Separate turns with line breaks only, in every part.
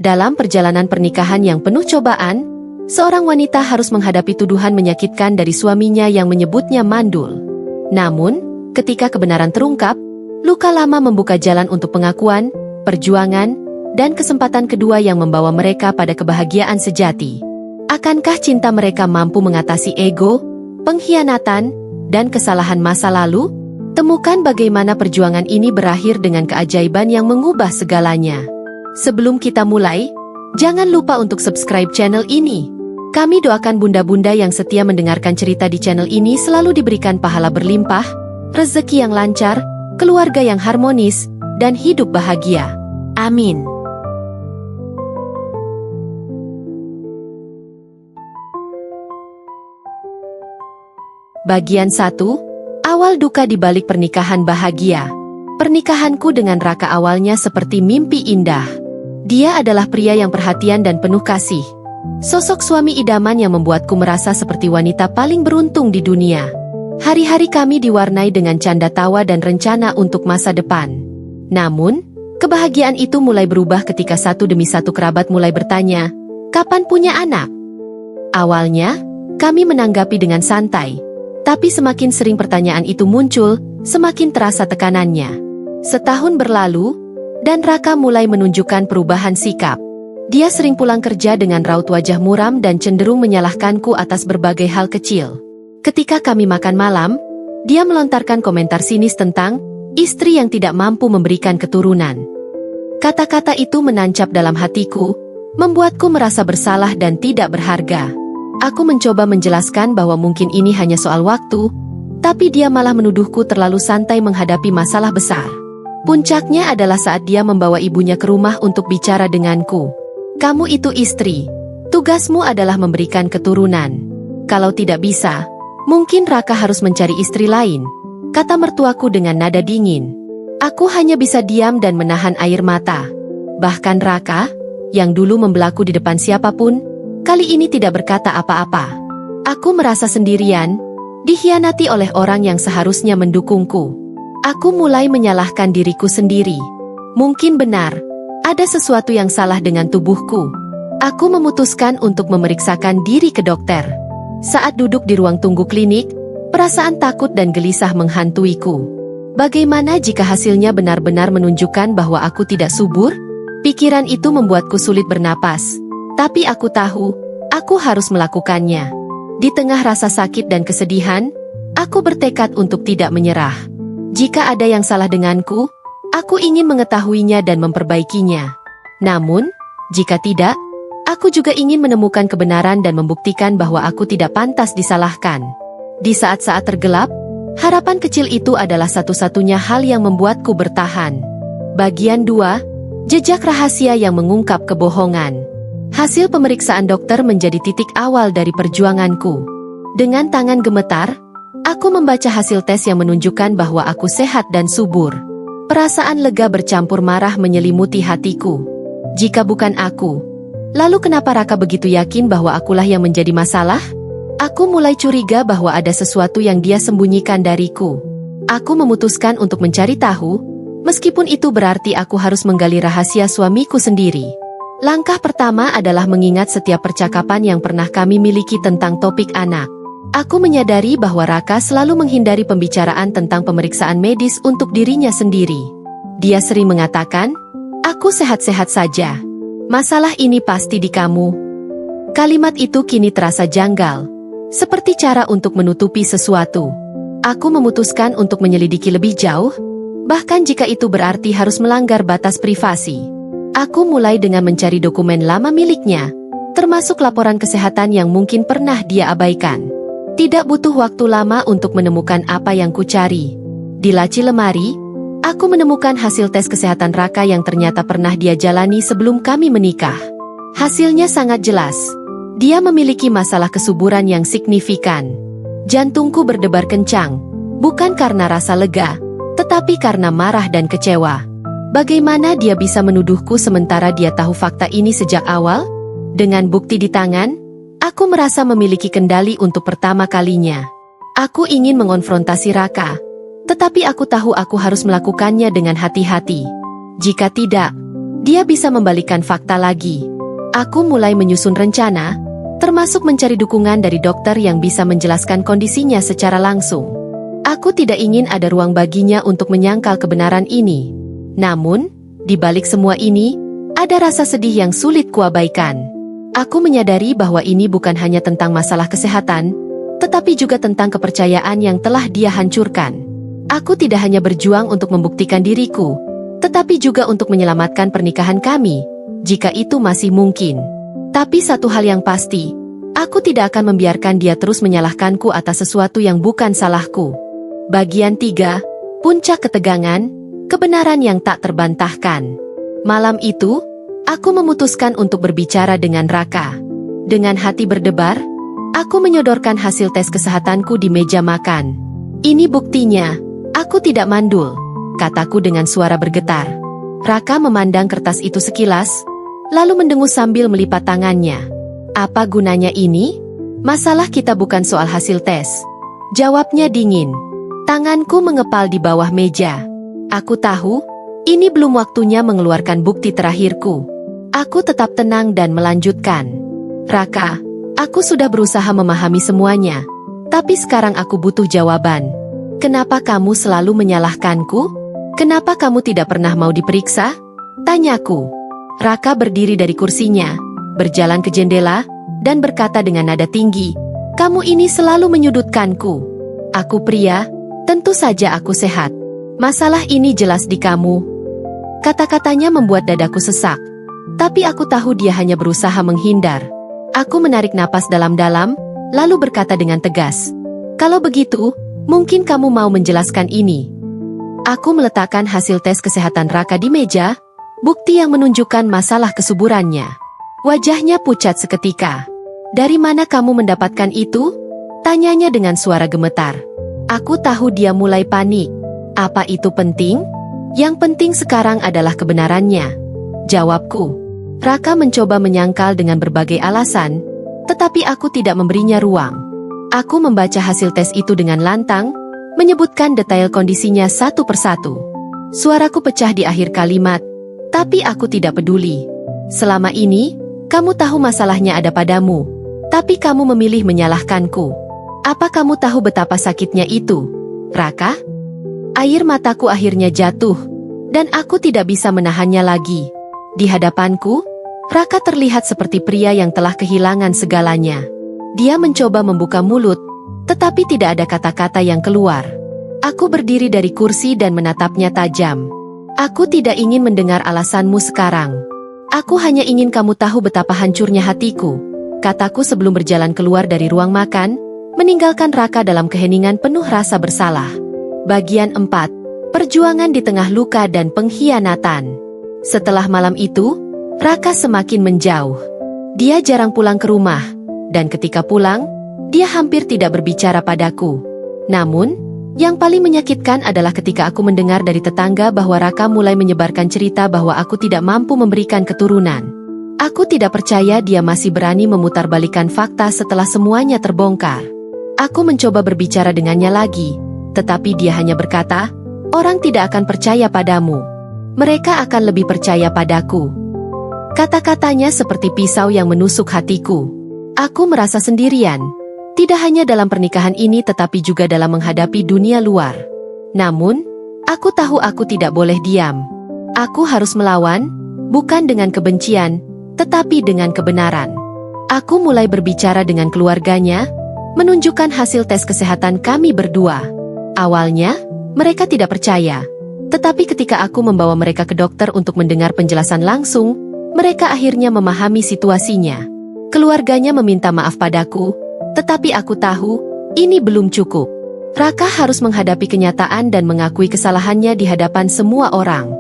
Dalam perjalanan pernikahan yang penuh cobaan, seorang wanita harus menghadapi tuduhan menyakitkan dari suaminya yang menyebutnya mandul. Namun, ketika kebenaran terungkap, luka lama membuka jalan untuk pengakuan, perjuangan, dan kesempatan kedua yang membawa mereka pada kebahagiaan sejati. Akankah cinta mereka mampu mengatasi ego, pengkhianatan, dan kesalahan masa lalu? Temukan bagaimana perjuangan ini berakhir dengan keajaiban yang mengubah segalanya. Sebelum kita mulai, jangan lupa untuk subscribe channel ini. Kami doakan bunda-bunda yang setia mendengarkan cerita di channel ini selalu diberikan pahala berlimpah, rezeki yang lancar, keluarga yang harmonis, dan hidup bahagia. Amin. Bagian 1. Awal duka di balik pernikahan bahagia. Pernikahanku dengan Raka awalnya seperti mimpi indah. Dia adalah pria yang perhatian dan penuh kasih. Sosok suami idaman yang membuatku merasa seperti wanita paling beruntung di dunia. Hari-hari kami diwarnai dengan canda tawa dan rencana untuk masa depan. Namun, kebahagiaan itu mulai berubah ketika satu demi satu kerabat mulai bertanya, "Kapan punya anak?" Awalnya, kami menanggapi dengan santai. Tapi semakin sering pertanyaan itu muncul, semakin terasa tekanannya. Setahun berlalu, dan Raka mulai menunjukkan perubahan sikap. Dia sering pulang kerja dengan raut wajah muram dan cenderung menyalahkanku atas berbagai hal kecil. Ketika kami makan malam, dia melontarkan komentar sinis tentang istri yang tidak mampu memberikan keturunan. Kata-kata itu menancap dalam hatiku, membuatku merasa bersalah dan tidak berharga. Aku mencoba menjelaskan bahwa mungkin ini hanya soal waktu, tapi dia malah menuduhku terlalu santai menghadapi masalah besar. Puncaknya adalah saat dia membawa ibunya ke rumah untuk bicara denganku. "Kamu itu istri. Tugasmu adalah memberikan keturunan. Kalau tidak bisa, mungkin Raka harus mencari istri lain," kata mertuaku dengan nada dingin. Aku hanya bisa diam dan menahan air mata. Bahkan Raka, yang dulu membelaku di depan siapapun, kali ini tidak berkata apa-apa. Aku merasa sendirian, dikhianati oleh orang yang seharusnya mendukungku. Aku mulai menyalahkan diriku sendiri. Mungkin benar, ada sesuatu yang salah dengan tubuhku. Aku memutuskan untuk memeriksakan diri ke dokter. Saat duduk di ruang tunggu klinik, perasaan takut dan gelisah menghantuiku. Bagaimana jika hasilnya benar-benar menunjukkan bahwa aku tidak subur? Pikiran itu membuatku sulit bernapas. Tapi aku tahu, aku harus melakukannya. Di tengah rasa sakit dan kesedihan, aku bertekad untuk tidak menyerah. Jika ada yang salah denganku, aku ingin mengetahuinya dan memperbaikinya. Namun, jika tidak, aku juga ingin menemukan kebenaran dan membuktikan bahwa aku tidak pantas disalahkan. Di saat-saat tergelap, harapan kecil itu adalah satu-satunya hal yang membuatku bertahan. Bagian 2. Jejak rahasia yang mengungkap kebohongan. Hasil pemeriksaan dokter menjadi titik awal dari perjuanganku. Dengan tangan gemetar, aku membaca hasil tes yang menunjukkan bahwa aku sehat dan subur. Perasaan lega bercampur marah menyelimuti hatiku. Jika bukan aku, lalu kenapa Raka begitu yakin bahwa akulah yang menjadi masalah? Aku mulai curiga bahwa ada sesuatu yang dia sembunyikan dariku. Aku memutuskan untuk mencari tahu, meskipun itu berarti aku harus menggali rahasia suamiku sendiri. Langkah pertama adalah mengingat setiap percakapan yang pernah kami miliki tentang topik anak. Aku menyadari bahwa Raka selalu menghindari pembicaraan tentang pemeriksaan medis untuk dirinya sendiri. Dia sering mengatakan, "Aku sehat-sehat saja. Masalah ini pasti di kamu." Kalimat itu kini terasa janggal, seperti cara untuk menutupi sesuatu. Aku memutuskan untuk menyelidiki lebih jauh, bahkan jika itu berarti harus melanggar batas privasi. Aku mulai dengan mencari dokumen lama miliknya, termasuk laporan kesehatan yang mungkin pernah dia abaikan. Tidak butuh waktu lama untuk menemukan apa yang kucari. Di laci lemari, aku menemukan hasil tes kesehatan Raka yang ternyata pernah dia jalani sebelum kami menikah. Hasilnya sangat jelas. Dia memiliki masalah kesuburan yang signifikan. Jantungku berdebar kencang, bukan karena rasa lega, tetapi karena marah dan kecewa. Bagaimana dia bisa menuduhku sementara dia tahu fakta ini sejak awal? Dengan bukti di tangan, aku merasa memiliki kendali untuk pertama kalinya. Aku ingin mengonfrontasi Raka, tetapi aku tahu aku harus melakukannya dengan hati-hati. Jika tidak, dia bisa membalikkan fakta lagi. Aku mulai menyusun rencana, termasuk mencari dukungan dari dokter yang bisa menjelaskan kondisinya secara langsung. Aku tidak ingin ada ruang baginya untuk menyangkal kebenaran ini. Namun, di balik semua ini, ada rasa sedih yang sulit kuabaikan. Aku menyadari bahwa ini bukan hanya tentang masalah kesehatan, tetapi juga tentang kepercayaan yang telah dia hancurkan. Aku tidak hanya berjuang untuk membuktikan diriku, tetapi juga untuk menyelamatkan pernikahan kami, jika itu masih mungkin. Tapi satu hal yang pasti, aku tidak akan membiarkan dia terus menyalahkanku atas sesuatu yang bukan salahku. Bagian 3, Puncak Ketegangan, Kebenaran yang tak terbantahkan. Malam itu, aku memutuskan untuk berbicara dengan Raka. Dengan hati berdebar, aku menyodorkan hasil tes kesehatanku di meja makan. Ini buktinya, aku tidak mandul, kataku dengan suara bergetar. Raka memandang kertas itu sekilas, lalu mendengus sambil melipat tangannya. Apa gunanya ini? Masalah kita bukan soal hasil tes. Jawabnya dingin. Tanganku mengepal di bawah meja. Aku tahu, ini belum waktunya mengeluarkan bukti terakhirku. Aku tetap tenang dan melanjutkan. Raka, aku sudah berusaha memahami semuanya. Tapi sekarang aku butuh jawaban. Kenapa kamu selalu menyalahkanku? Kenapa kamu tidak pernah mau diperiksa? Tanyaku. Raka berdiri dari kursinya, berjalan ke jendela, dan berkata dengan nada tinggi, "Kamu ini selalu menyudutkanku. Aku pria, tentu saja aku sehat. Masalah ini jelas di kamu." Kata-katanya membuat dadaku sesak. Tapi aku tahu dia hanya berusaha menghindar. Aku menarik napas dalam-dalam, lalu berkata dengan tegas, "Kalau begitu, mungkin kamu mau menjelaskan ini." Aku meletakkan hasil tes kesehatan Raka di meja, bukti yang menunjukkan masalah kesuburannya. Wajahnya pucat seketika. "Dari mana kamu mendapatkan itu?" Tanyanya dengan suara gemetar. Aku tahu dia mulai panik. Apa itu penting? Yang penting sekarang adalah kebenarannya, jawabku. Raka mencoba menyangkal dengan berbagai alasan, tetapi aku tidak memberinya ruang. Aku membaca hasil tes itu dengan lantang, menyebutkan detail kondisinya satu persatu. Suaraku pecah di akhir kalimat, tapi aku tidak peduli. Selama ini, kamu tahu masalahnya ada padamu, tapi kamu memilih menyalahkanku. Apa kamu tahu betapa sakitnya itu, Raka? Air mataku akhirnya jatuh, dan aku tidak bisa menahannya lagi. Di hadapanku, Raka terlihat seperti pria yang telah kehilangan segalanya. Dia mencoba membuka mulut, tetapi tidak ada kata-kata yang keluar. Aku berdiri dari kursi dan menatapnya tajam. Aku tidak ingin mendengar alasanmu sekarang. Aku hanya ingin kamu tahu betapa hancurnya hatiku, kataku sebelum berjalan keluar dari ruang makan, meninggalkan Raka dalam keheningan penuh rasa bersalah. Bagian 4. Perjuangan di tengah luka dan pengkhianatan. Setelah malam itu, Raka semakin menjauh. Dia jarang pulang ke rumah, dan ketika pulang, dia hampir tidak berbicara padaku. Namun, yang paling menyakitkan adalah ketika aku mendengar dari tetangga bahwa Raka mulai menyebarkan cerita bahwa aku tidak mampu memberikan keturunan. Aku tidak percaya dia masih berani memutarbalikkan fakta setelah semuanya terbongkar. Aku mencoba berbicara dengannya lagi, tetapi dia hanya berkata, "Orang tidak akan percaya padamu. Mereka akan lebih percaya padaku." Kata-katanya seperti pisau yang menusuk hatiku. Aku merasa sendirian, tidak hanya dalam pernikahan ini tetapi juga dalam menghadapi dunia luar. Namun, aku tahu aku tidak boleh diam. Aku harus melawan, bukan dengan kebencian, tetapi dengan kebenaran. Aku mulai berbicara dengan keluarganya, menunjukkan hasil tes kesehatan kami berdua. Awalnya, mereka tidak percaya. Tetapi ketika aku membawa mereka ke dokter untuk mendengar penjelasan langsung, mereka akhirnya memahami situasinya. Keluarganya meminta maaf padaku, tetapi aku tahu, ini belum cukup. Raka harus menghadapi kenyataan dan mengakui kesalahannya di hadapan semua orang.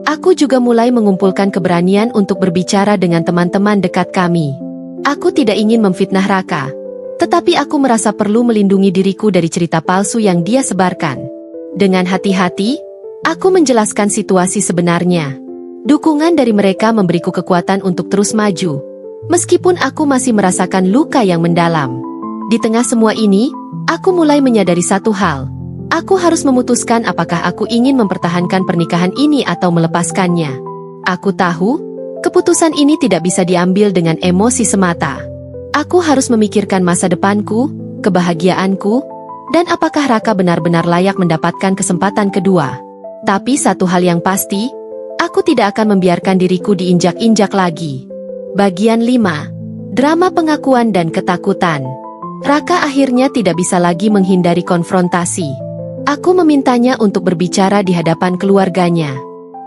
Aku juga mulai mengumpulkan keberanian untuk berbicara dengan teman-teman dekat kami. Aku tidak ingin memfitnah Raka, tetapi aku merasa perlu melindungi diriku dari cerita palsu yang dia sebarkan. Dengan hati-hati, aku menjelaskan situasi sebenarnya. Dukungan dari mereka memberiku kekuatan untuk terus maju, meskipun aku masih merasakan luka yang mendalam. Di tengah semua ini, aku mulai menyadari satu hal. Aku harus memutuskan apakah aku ingin mempertahankan pernikahan ini atau melepaskannya. Aku tahu, keputusan ini tidak bisa diambil dengan emosi semata. Aku harus memikirkan masa depanku, kebahagiaanku, dan apakah Raka benar-benar layak mendapatkan kesempatan kedua. Tapi satu hal yang pasti, aku tidak akan membiarkan diriku diinjak-injak lagi. Bagian 5. Drama pengakuan dan ketakutan. Raka akhirnya tidak bisa lagi menghindari konfrontasi. Aku memintanya untuk berbicara di hadapan keluarganya.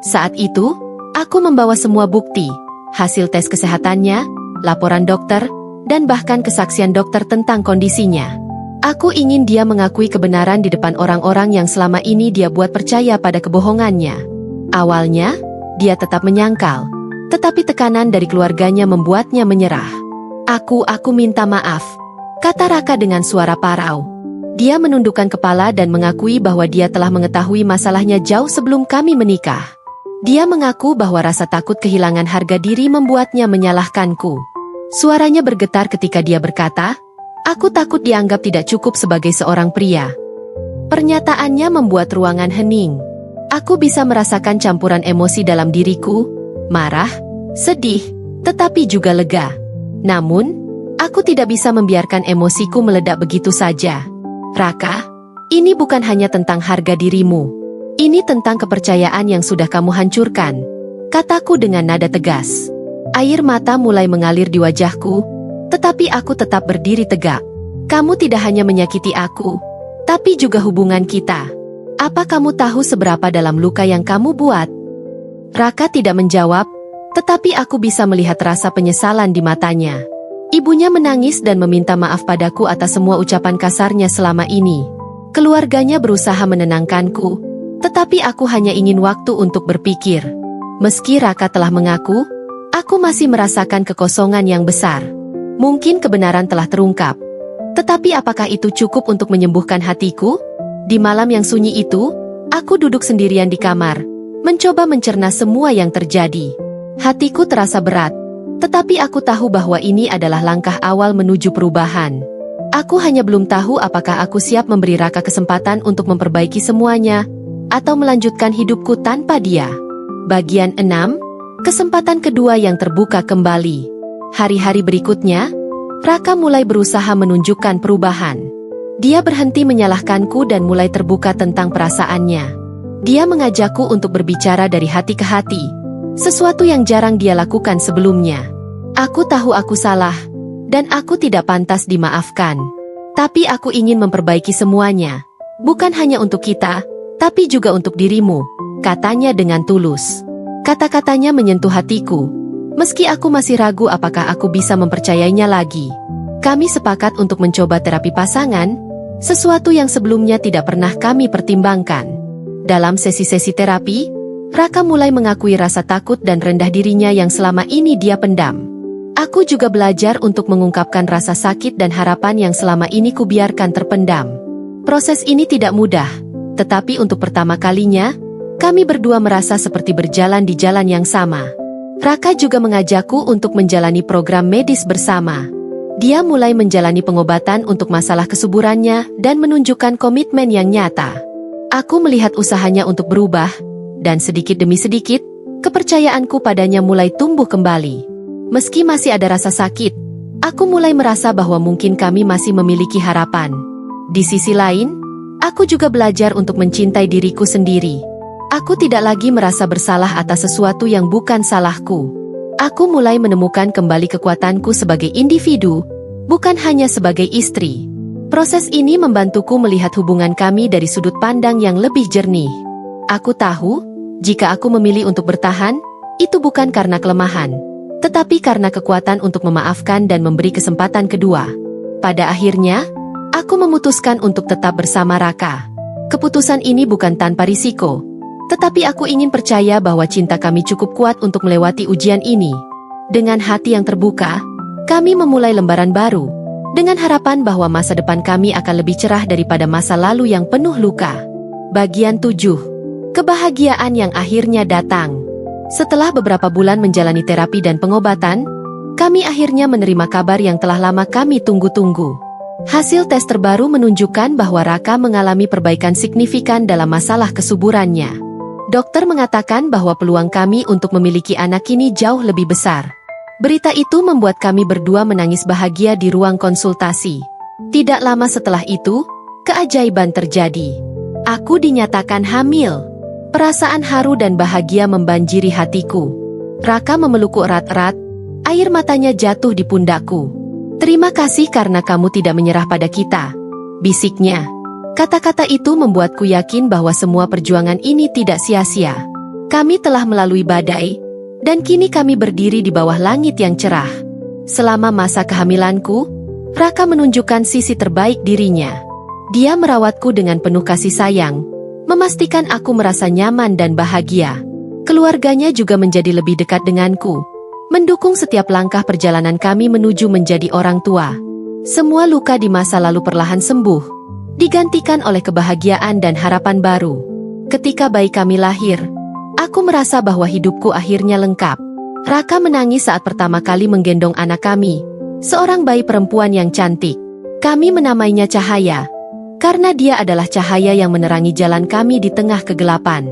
Saat itu, aku membawa semua bukti, hasil tes kesehatannya, laporan dokter, dan bahkan kesaksian dokter tentang kondisinya. Aku ingin dia mengakui kebenaran di depan orang-orang yang selama ini dia buat percaya pada kebohongannya. Awalnya, dia tetap menyangkal, tetapi tekanan dari keluarganya membuatnya menyerah. Aku minta maaf, kata Raka dengan suara parau. Dia menundukkan kepala dan mengakui bahwa dia telah mengetahui masalahnya jauh sebelum kami menikah. Dia mengaku bahwa rasa takut kehilangan harga diri membuatnya menyalahkanku. Suaranya bergetar ketika dia berkata, "Aku takut dianggap tidak cukup sebagai seorang pria." Pernyataannya membuat ruangan hening. Aku bisa merasakan campuran emosi dalam diriku, marah, sedih, tetapi juga lega. Namun, aku tidak bisa membiarkan emosiku meledak begitu saja. Raka, ini bukan hanya tentang harga dirimu. Ini tentang kepercayaan yang sudah kamu hancurkan, kataku dengan nada tegas. Air mata mulai mengalir di wajahku, tetapi aku tetap berdiri tegak. Kamu tidak hanya menyakiti aku, tapi juga hubungan kita. Apa kamu tahu seberapa dalam luka yang kamu buat? Raka tidak menjawab, tetapi aku bisa melihat rasa penyesalan di matanya. Ibunya menangis dan meminta maaf padaku atas semua ucapan kasarnya selama ini. Keluarganya berusaha menenangkanku, tetapi aku hanya ingin waktu untuk berpikir. Meski Raka telah mengaku, aku masih merasakan kekosongan yang besar. Mungkin kebenaran telah terungkap. Tetapi apakah itu cukup untuk menyembuhkan hatiku? Di malam yang sunyi itu, aku duduk sendirian di kamar, mencoba mencerna semua yang terjadi. Hatiku terasa berat, tetapi aku tahu bahwa ini adalah langkah awal menuju perubahan. Aku hanya belum tahu apakah aku siap memberi Raka kesempatan untuk memperbaiki semuanya, atau melanjutkan hidupku tanpa dia. Bagian 6. Kesempatan kedua yang terbuka kembali. Hari-hari berikutnya, Raka mulai berusaha menunjukkan perubahan. Dia berhenti menyalahkanku dan mulai terbuka tentang perasaannya. Dia mengajakku untuk berbicara dari hati ke hati, sesuatu yang jarang dia lakukan sebelumnya. Aku tahu aku salah, dan aku tidak pantas dimaafkan. Tapi aku ingin memperbaiki semuanya, bukan hanya untuk kita, tapi juga untuk dirimu, katanya dengan tulus. Kata-katanya menyentuh hatiku. Meski aku masih ragu apakah aku bisa mempercayainya lagi. Kami sepakat untuk mencoba terapi pasangan, sesuatu yang sebelumnya tidak pernah kami pertimbangkan. Dalam sesi-sesi terapi, Raka mulai mengakui rasa takut dan rendah dirinya yang selama ini dia pendam. Aku juga belajar untuk mengungkapkan rasa sakit dan harapan yang selama ini kubiarkan terpendam. Proses ini tidak mudah, tetapi untuk pertama kalinya, kami berdua merasa seperti berjalan di jalan yang sama. Raka juga mengajakku untuk menjalani program medis bersama. Dia mulai menjalani pengobatan untuk masalah kesuburannya dan menunjukkan komitmen yang nyata. Aku melihat usahanya untuk berubah, dan sedikit demi sedikit, kepercayaanku padanya mulai tumbuh kembali. Meski masih ada rasa sakit, aku mulai merasa bahwa mungkin kami masih memiliki harapan. Di sisi lain, aku juga belajar untuk mencintai diriku sendiri. Aku tidak lagi merasa bersalah atas sesuatu yang bukan salahku. Aku mulai menemukan kembali kekuatanku sebagai individu, bukan hanya sebagai istri. Proses ini membantuku melihat hubungan kami dari sudut pandang yang lebih jernih. Aku tahu, jika aku memilih untuk bertahan, itu bukan karena kelemahan, tetapi karena kekuatan untuk memaafkan dan memberi kesempatan kedua. Pada akhirnya, aku memutuskan untuk tetap bersama Raka. Keputusan ini bukan tanpa risiko, tetapi aku ingin percaya bahwa cinta kami cukup kuat untuk melewati ujian ini. Dengan hati yang terbuka, kami memulai lembaran baru, dengan harapan bahwa masa depan kami akan lebih cerah daripada masa lalu yang penuh luka. Bagian 7. Kebahagiaan yang akhirnya datang. Setelah beberapa bulan menjalani terapi dan pengobatan, kami akhirnya menerima kabar yang telah lama kami tunggu-tunggu. Hasil tes terbaru menunjukkan bahwa Raka mengalami perbaikan signifikan dalam masalah kesuburannya. Dokter mengatakan bahwa peluang kami untuk memiliki anak ini jauh lebih besar. Berita itu membuat kami berdua menangis bahagia di ruang konsultasi. Tidak lama setelah itu, keajaiban terjadi. Aku dinyatakan hamil. Perasaan haru dan bahagia membanjiri hatiku. Raka memelukku erat-erat, air matanya jatuh di pundakku. "Terima kasih karena kamu tidak menyerah pada kita," bisiknya. Kata-kata itu membuatku yakin bahwa semua perjuangan ini tidak sia-sia. Kami telah melalui badai, dan kini kami berdiri di bawah langit yang cerah. Selama masa kehamilanku, Raka menunjukkan sisi terbaik dirinya. Dia merawatku dengan penuh kasih sayang, memastikan aku merasa nyaman dan bahagia. Keluarganya juga menjadi lebih dekat denganku, mendukung setiap langkah perjalanan kami menuju menjadi orang tua. Semua luka di masa lalu perlahan sembuh, digantikan oleh kebahagiaan dan harapan baru. Ketika bayi kami lahir, aku merasa bahwa hidupku akhirnya lengkap. Raka menangis saat pertama kali menggendong anak kami, seorang bayi perempuan yang cantik. Kami menamainya Cahaya, karena dia adalah cahaya yang menerangi jalan kami di tengah kegelapan.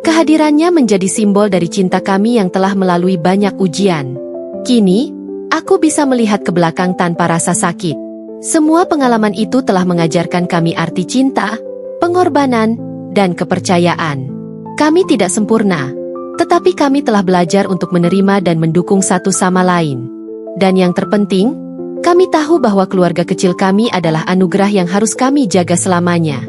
Kehadirannya menjadi simbol dari cinta kami yang telah melalui banyak ujian. Kini, aku bisa melihat ke belakang tanpa rasa sakit. Semua pengalaman itu telah mengajarkan kami arti cinta, pengorbanan, dan kepercayaan. Kami tidak sempurna, tetapi kami telah belajar untuk menerima dan mendukung satu sama lain. Dan yang terpenting, kami tahu bahwa keluarga kecil kami adalah anugerah yang harus kami jaga selamanya.